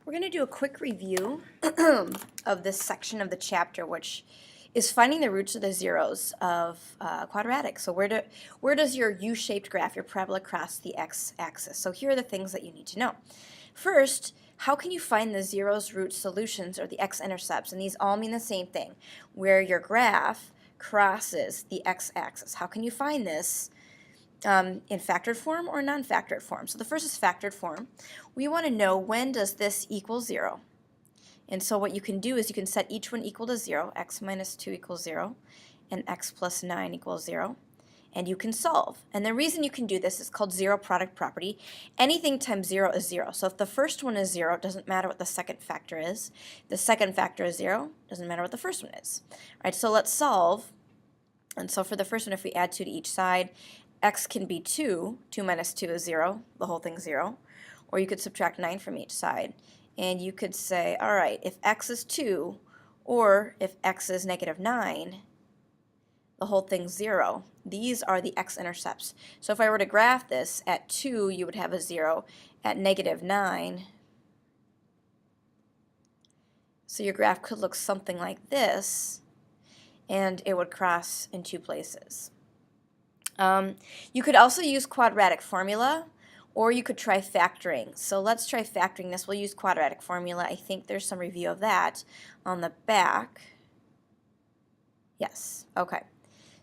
We're going to do a quick review of this section of the chapter, which is finding the roots of the zeros of quadratic. So where does your U-shaped graph, your parabola, cross the x-axis? So here are the things that you need to know. First, how can you find the zeros, roots, solutions, or the x-intercepts? And these all mean the same thing, where your graph crosses the x-axis. How can you find this? In factored form or non-factored form. So the first is factored form. We want to know, when does this equal 0? And so what you can do is you can set each one equal to 0, x minus 2 equals 0, and x plus 9 equals 0, and you can solve. And the reason you can do this is called zero product property. Anything times 0 is 0. So if the first one is 0, it doesn't matter what the second factor is. If the second factor is 0, doesn't matter what the first one is. All right, so let's solve. And so for the first one, if we add 2 to each side, x can be 2. 2 minus 2 is 0. The whole thing's 0. Or you could subtract 9 from each side. And you could say, all right, if x is 2, or if x is negative 9, the whole thing's 0. These are the x-intercepts. So if I were to graph this, at 2, you would have a 0. At negative 9, so your graph could look something like this, and it would cross in 2 places. You could also use quadratic formula, or you could try factoring. So let's try factoring this. We'll use quadratic formula. I think there's some review of that on the back. Yes, okay.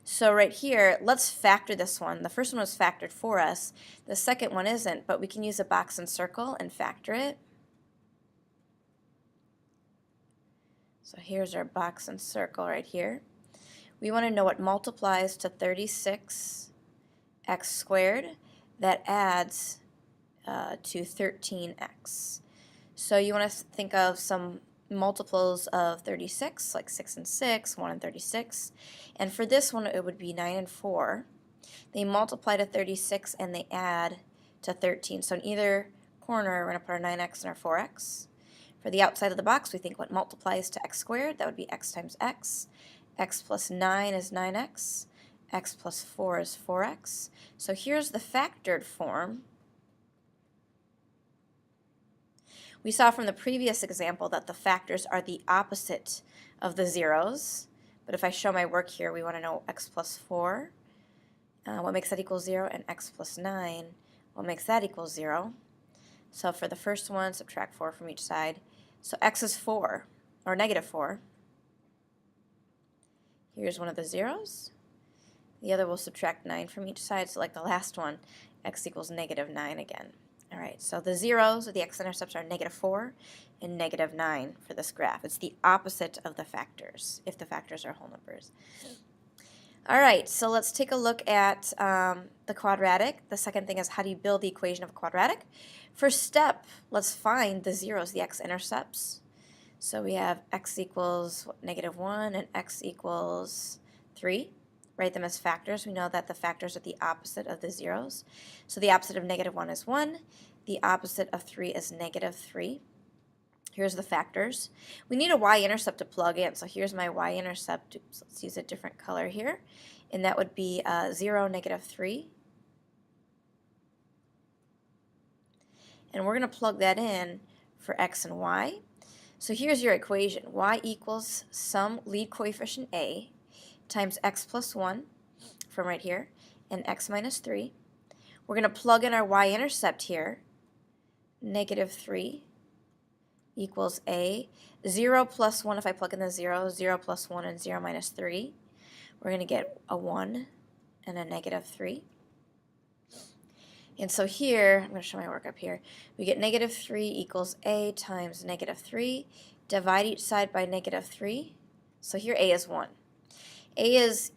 So right here, let's factor this one. The first one was factored for us. The second one isn't, but we can use a box and circle and factor it. So here's our box and circle right here. We want to know what multiplies to 36x squared that adds to 13x. So you want to think of some multiples of 36, like 6 and 6, 1 and 36. And for this one, it would be 9 and 4. They multiply to 36 and they add to 13. So in either corner, we're going to put our 9x and our 4x. For the outside of the box, we think what multiplies to x squared. That would be x times x. X plus 9 is 9x. X plus 4 is 4x. So here's the factored form. We saw from the previous example that the factors are the opposite of the zeros. But if I show my work here, we want to know x plus 4, what makes that equal 0, and x plus 9, what makes that equal 0. So for the first one, subtract 4 from each side. So x is 4, or negative 4. Here's one of the zeros. The other will subtract 9 from each side, so like the last one, x equals negative 9 again. All right, so the zeros, or the x-intercepts, are negative 4 and negative 9 for this graph. It's the opposite of the factors, if the factors are whole numbers. All right, so let's take a look at the quadratic. The second thing is, how do you build the equation of a quadratic? First step, let's find the zeros, the x-intercepts. So we have x equals negative 1 and x equals 3. Write them as factors. We know that the factors are the opposite of the zeros. So the opposite of negative 1 is 1. The opposite of 3 is negative 3. Here's the factors. We need a y-intercept to plug in. So here's my y-intercept. Let's use a different color here. And that would be 0, negative 3. And we're going to plug that in for x and y. So here's your equation. Y equals some lead coefficient a times x plus 1 from right here, and x minus 3. We're going to plug in our y-intercept here. Negative 3 equals a. 0 plus 1, if I plug in the 0, 0 plus 1 and 0 minus 3. We're going to get a 1 and a negative 3. And so here, I'm going to show my work up here. We get negative 3 equals a times negative 3. Divide each side by negative 3. So here a is 1. A is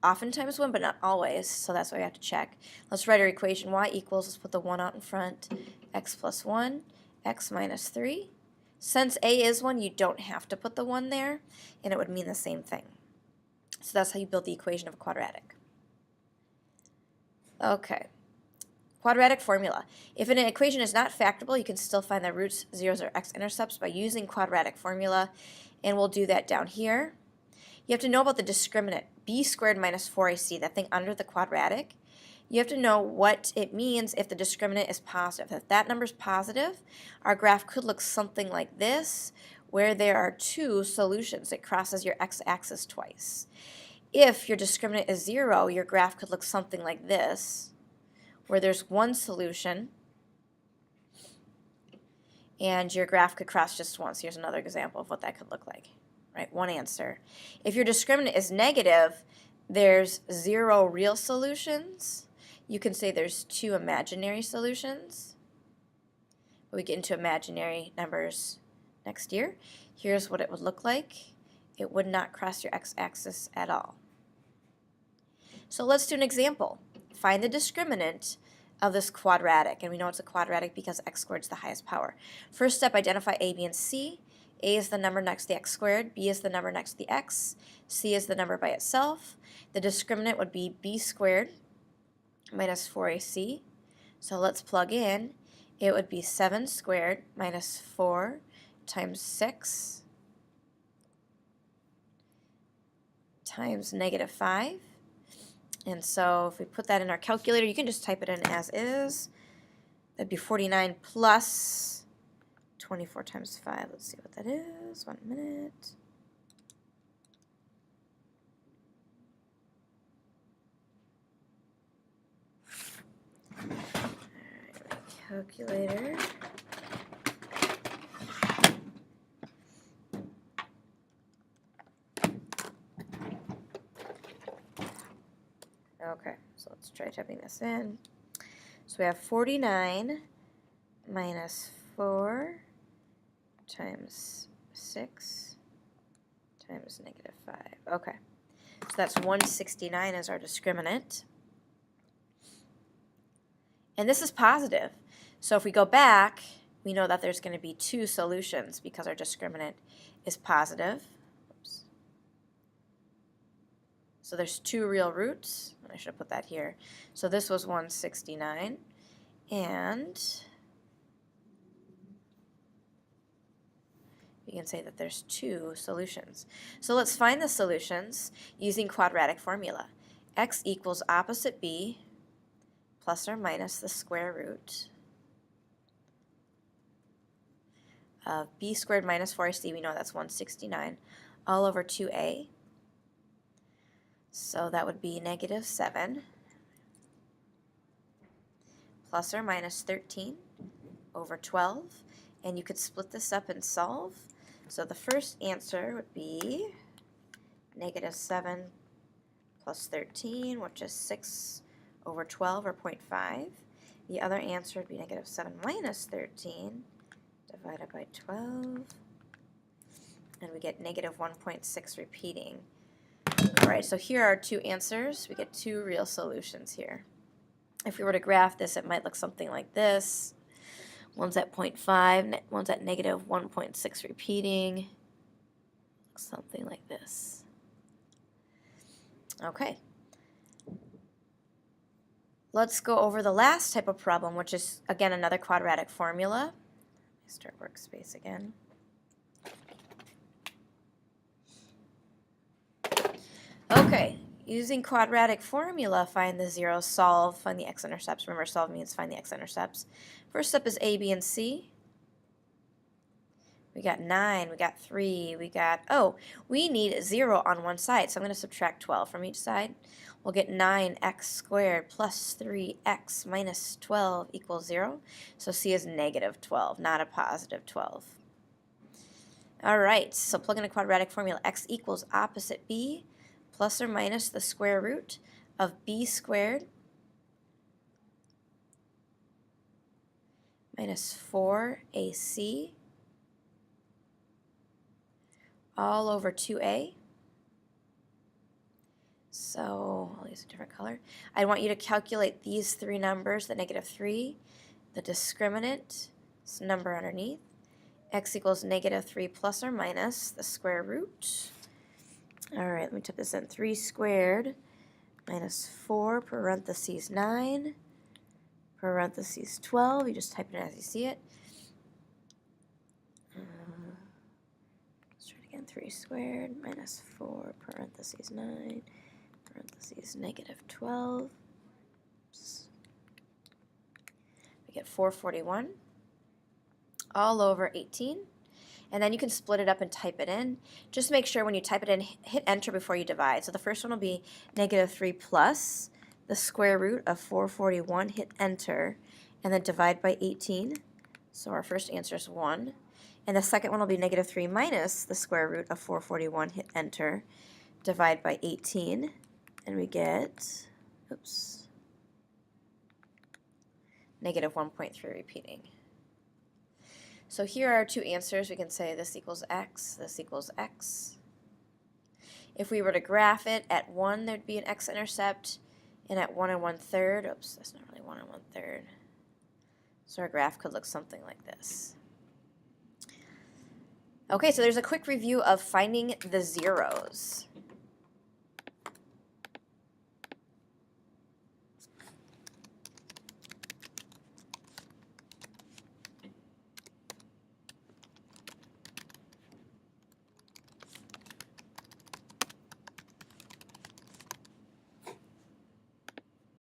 oftentimes 1, but not always, so that's why we have to check. Let's write our equation. Y equals, let's put the 1 out in front, x plus 1, x minus 3. Since a is 1, you don't have to put the 1 there, and it would mean the same thing. So that's how you build the equation of a quadratic. Okay. Quadratic formula. If an equation is not factorable, you can still find the roots, zeros, or x-intercepts by using quadratic formula, and we'll do that down here. You have to know about the discriminant. B squared minus 4ac, that thing under the quadratic, you have to know what it means if the discriminant is positive. If that number is positive, our graph could look something like this, where there are two solutions. It crosses your x-axis twice. If your discriminant is 0, your graph could look something like this, where there's one solution, and your graph could cross just once. Here's another example of what that could look like, right? One answer. If your discriminant is negative, there's 0 real solutions. You can say there's 2 imaginary solutions. We get into imaginary numbers next year. Here's what it would look like. It would not cross your x-axis at all. So let's do an example. Find the discriminant of this quadratic, and we know it's a quadratic because x squared is the highest power. First step, identify a, b, and c. A is the number next to the x squared, b is the number next to the x, c is the number by itself. The discriminant would be b squared minus 4ac. So let's plug in. It would be 7 squared minus 4 times 6 times negative 5. And so if we put that in our calculator, you can just type it in as is. That'd be 49 plus 24 times 5. Let's see what that is. 1 minute. All right, calculator. Okay, so let's try typing this in. So we have 49 minus 4 times 6 times negative 5. Okay, so that's 169 as our discriminant. And this is positive. So if we go back, we know that there's going to be 2 solutions because our discriminant is positive. Oops. So there's 2 real roots. I should have put that here. So this was 169. And we can say that there's 2 solutions. So let's find the solutions using quadratic formula. X equals opposite b plus or minus the square root of b squared minus 4ac, we know that's 169, all over 2a. So that would be negative 7 plus or minus 13 over 12. And you could split this up and solve. So the first answer would be negative 7 plus 13, which is 6 over 12, or 0.5. The other answer would be negative 7 minus 13 divided by 12. And we get negative 1.6 repeating. All right, so here are 2 answers. We get 2 real solutions here. If we were to graph this, it might look something like this. One's at 0.5, one's at negative 1.6 repeating. Something like this. Okay. Let's go over the last type of problem, which is, again, another quadratic formula. Let me start workspace again. Okay, using quadratic formula, find the zeros, solve, find the x-intercepts. Remember, solve means find the x-intercepts. First step is a, b, and c. We got 9, we got 3, we got, oh, we need 0 on one side, so I'm going to subtract 12 from each side. We'll get 9x squared plus 3x minus 12 equals 0. So c is negative 12, not a positive 12. All right, so plug in a quadratic formula. X equals opposite b plus or minus the square root of b squared minus 4ac all over 2a. So I'll use a different color. I want you to calculate these 3 numbers, the negative 3, the discriminant, this number underneath. X equals negative 3 plus or minus the square root. All right, let me type this in. 3 squared minus 4 parentheses 9 parentheses 12. You just type it in as you see it. Let's try it again. 3 squared minus 4 parentheses 9 parentheses negative 12. 441 all over 18. And then you can split it up and type it in. Just make sure when you type it in, hit enter before you divide. So the first one will be negative 3 plus the square root of 441, hit enter, and then divide by 18. So our first answer is 1. And the second one will be negative 3 minus the square root of 441, hit enter, divide by 18, and we get, oops, negative 1.3 repeating. So here are our two answers. We can say this equals x, this equals x. If we were to graph it, at 1 there'd be an x-intercept, and at 1 1/3, oops, that's not really 1 1/3. So our graph could look something like this. Okay, so there's a quick review of finding the zeros.